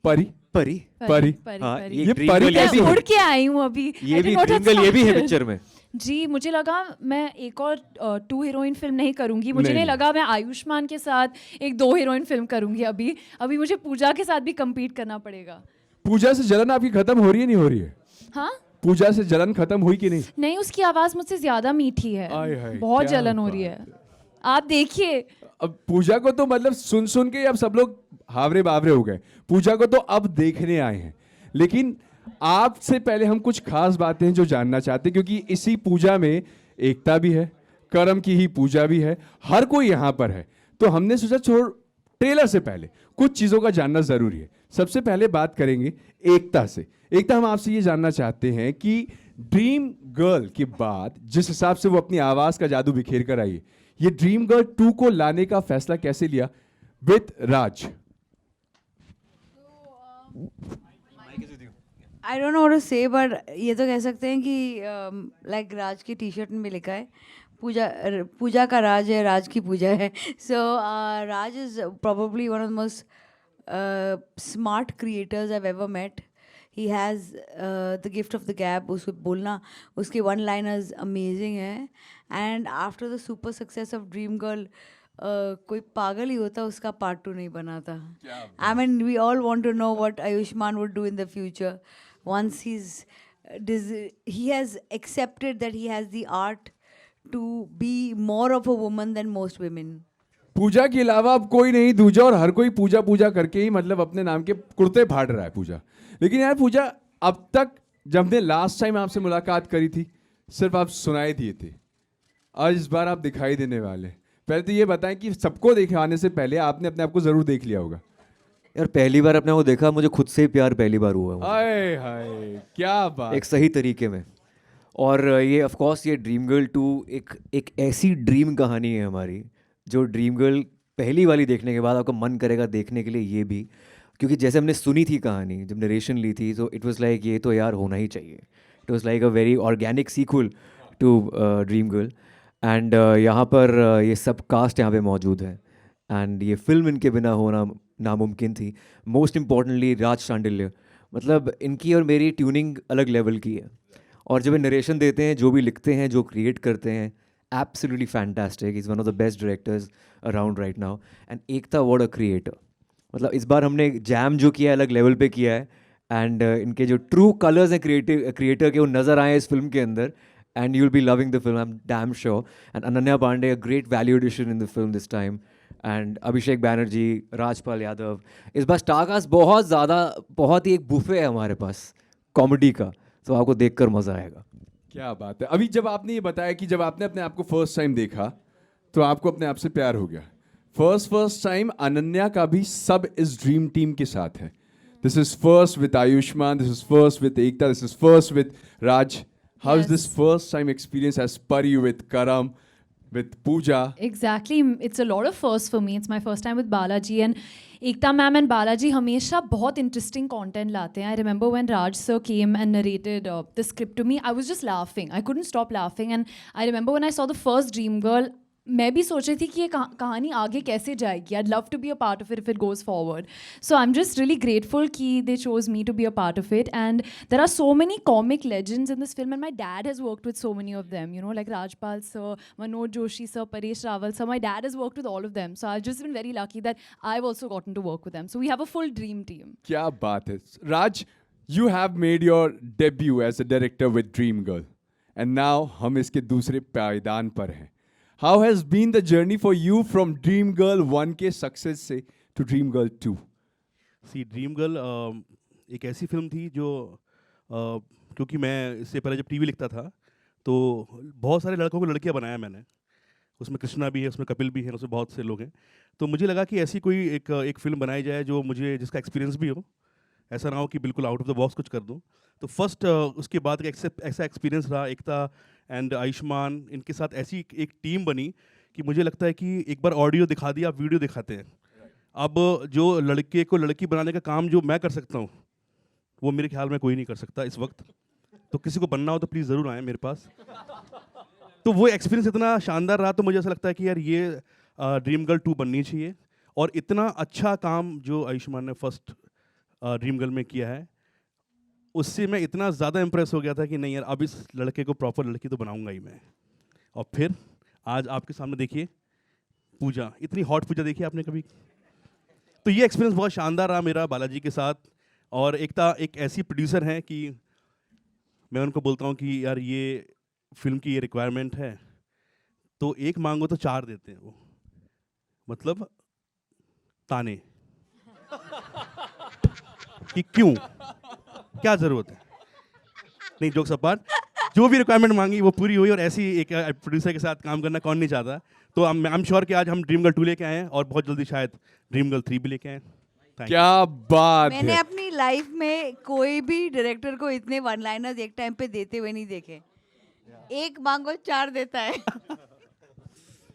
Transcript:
परी परी परी हाँ, परी। ये ड्रीम परी गर्ल कैसी मैं उड़ के आई हूँ अभी। ये I भी did not dream have girl ये भी है started. पिक्चर में। जी मुझे लगा मैं एक और 2 हीरोइन फिल्म नहीं करूंगी, मुझे नहीं नहीं। लगा मैं आयुष्मान के साथ एक 2 हीरोइन फिल्म करूंगी। अभी मुझे पूजा के साथ भी compete करना पड़ेगा। पूजा से जलन आपकी खत्म हो रही है नहीं हो रही है? हाँ पूजा से जलन खत्म हुई कि नहीं? नहीं, उसकी आवाज मुझसे ज्यादा मीठी है, आय हाय, बहुत क्या जलन हो रही बात है। आप देखिए। अब पूजा को तो मतलब सुन सुन के अब सब लोग हावरे बावरे हो गए। पूजा को तो अब देखने आए हैं, लेकिन आपसे पहले हम कुछ खास बातें हैं जो जानना चाहते हैं, क्योंकि इसी पूजा में एकता भी है, करम की ही पूजा भी है, हर कोई यहाँ पर है। तो हमने सोचा छोड़, ट्रेलर से पहले कुछ चीज़ों का जानना ज़रूरी है। सबसे पहले बात करेंगे एकता से। एकता, हम आपसे ये जानना चाहते हैं कि ड्रीम गर्ल के बाद जिस हिसाब से वो अपनी आवाज़ का जादू बिखेर कर आई है, ये ड्रीम गर्ल 2 को लाने का फैसला कैसे लिया with Raj? I don't know what to say, but ये तो कह सकते हैं कि लाइक राज की टी शर्ट में लिखा है पूजा का राज है, राज की पूजा है। सो राज is probably one of the most smart creators I've ever met. He has the gift of the gab. उसको बोलना, उसके one liners amazing है। And after the super success of Dream Girl, कोई पागल ही होता उसका part 2 नहीं बना था। I mean, we all want to know what Ayushmann would do in the future once he has accepted that he has the art to be more of a woman than most women. पूजा के अलावा अब कोई नहीं दूजा, और हर कोई पूजा पूजा करके ही मतलब अपने नाम के कुर्ते फाड़ रहा है पूजा। लेकिन यार पूजा, अब तक जब हमने लास्ट टाइम आपसे मुलाकात करी थी सिर्फ आप सुनाए दिए थे, आज इस बार आप दिखाई देने वाले। पहले तो ये बताएं कि सबको दिखाने से पहले आपने अपने आप को जरूर देख लिया होगा। यार पहली बार अपने को देखा, मुझे खुद से ही प्यार पहली बार हुआ मुझे। आए हाय, क्या बात। एक सही तरीके में। और ये ऑफ कोर्स ये ड्रीम गर्ल 2 एक ऐसी ड्रीम कहानी है हमारी, जो ड्रीम गर्ल पहली वाली देखने के बाद आपका मन करेगा देखने के लिए ये भी, क्योंकि जैसे हमने सुनी थी कहानी, जब नरेशन ली थी, तो इट वाज लाइक ये तो यार होना ही चाहिए। It was like a very organic sequel to Dream Girl. And यहाँ पर ये सब कास्ट यहाँ पे मौजूद है, एंड ये फिल्म इनके बिना होना नामुमकिन थी। मोस्ट इम्पॉर्टेंटली राज शांडिल्य, मतलब इनकी और मेरी ट्यूनिंग अलग लेवल की है। और जब ये नरेशन देते हैं, जो भी लिखते हैं, जो क्रिएट करते हैं, absolutely fantastic. Is one of the best directors around right now. And Ekta what a creator, मतलब इस बार हमने जैम जो किया है अलग लेवल पे किया है। एंड इनके जो ट्रू कलर्स हैं क्रिएटर के, वो नज़र आए इस फिल्म के अंदर। And you will be loving the film, I am damn sure. And Ananya Pandey, a great value addition in the film this time. And Abhishek Banerjee, Rajpal Yadav. इस बार स्टारकास्ट बहुत ज़्यादा, बहुत ही एक बुफे है हमारे पास कॉमेडी का, तो आपको देखकर मज़ा आएगा। क्या बात है। अभी जब आपने ये बताया कि जब आपने अपने आप को फर्स्ट टाइम देखा तो आपको अपने आप से प्यार हो गया, फर्स्ट टाइम अनन्या का भी सब इस ड्रीम टीम के साथ है। This is first with Ayushmann, this is first with Ekta, this is first with Raj. How is this first time experience as Pari with Karam with Pooja? Exactly, it's a lot of firsts for me. It's my first time with Balaji, and Ekta ma'am and Balaji हमेशा बहुत interesting content लाते हैं. I remember when Raj sir came and narrated the script to me, I was just laughing. I couldn't stop laughing, and I remember when I saw the first Dream Girl, मैं भी सोच रही थी कि ये कहानी आगे कैसे जाएगी. I'd love to be a part of it if it goes forward. So I'm just really grateful कि they chose me to be a part of it. And there are so many comic legends in this film, and my dad has worked with so many of them. You know, like Rajpal sir, Manoj Joshi sir, Paresh Rawal sir. My dad has worked with all of them. So I've just been very lucky that I've also gotten to work with them. So we have a full dream team. क्या बात है। Raj, you have made your debut as a director with Dream Girl, and now हम इसके दूसरे पायदान पर हैं। How has been the journey for you from Dream Girl 1 के सक्सेस से to Dream Girl 2? See Dream Girl एक ऐसी फिल्म थी जो क्योंकि मैं इससे पहले जब टीवी लिखता था तो बहुत सारे लड़कों को लड़कियां बनाया मैंने। उसमें कृष्णा भी है, उसमें कपिल भी है, उसमें बहुत से लोग हैं। तो मुझे लगा कि ऐसी कोई एक फिल्म बनाई जाए जो मुझे, जिसका एक्सपीरियंस भी हो, ऐसा ना हो कि बिल्कुल आउट ऑफ द बॉक्स कुछ कर दूँ। तो फर्स्ट उसके बाद ऐसा एक्सपीरियंस रहा एकता एंड आयुष्मान, इनके साथ ऐसी एक टीम बनी कि मुझे लगता है कि एक बार ऑडियो दिखा दिया, आप वीडियो दिखाते हैं। अब जो लड़के को लड़की बनाने का काम जो मैं कर सकता हूँ, वो मेरे ख्याल में कोई नहीं कर सकता इस वक्त। तो किसी को बनना हो तो प्लीज़ ज़रूर आएँ मेरे पास। तो वो एक्सपीरियंस इतना शानदार रहा, तो मुझे ऐसा लगता है कि यार ये ड्रीम गर्ल 2 बननी चाहिए। और इतना अच्छा काम जो आयुष्मान ने फर्स्ट ड्रीम गर्ल में किया है, उससे मैं इतना ज़्यादा इम्प्रेस हो गया था कि नहीं यार, अब इस लड़के को प्रॉपर लड़की तो बनाऊंगा ही मैं। और फिर आज आपके सामने देखिए पूजा, इतनी हॉट पूजा देखी आपने कभी? तो ये एक्सपीरियंस बहुत शानदार रहा मेरा बालाजी के साथ। और एक ऐसी प्रोड्यूसर हैं कि मैं उनको बोलता हूँ कि यार ये फिल्म की ये रिक्वायरमेंट है, तो एक मांगो तो चार देते हैं वो, मतलब ताने कि क्यों, क्या ज़रूरत है। नहीं, जोक्स अपार्ट, जो भी रिक्वायरमेंट मांगी वो पूरी हुई। और ऐसी एक प्रोड्यूसर के साथ काम करना कौन नहीं चाहता। तो आई एम श्योर कि आज हम ड्रीम गर्ल 2 लेके आए हैं और बहुत जल्दी शायद ड्रीम गर्ल 3 भी लेके आए। Thank you. क्या बात मैंने है। अपनी लाइफ में कोई भी डायरेक्टर को इतने वन लाइनर्स एक टाइम पे देते हुए नहीं देखे। एक मांगो चार देता है।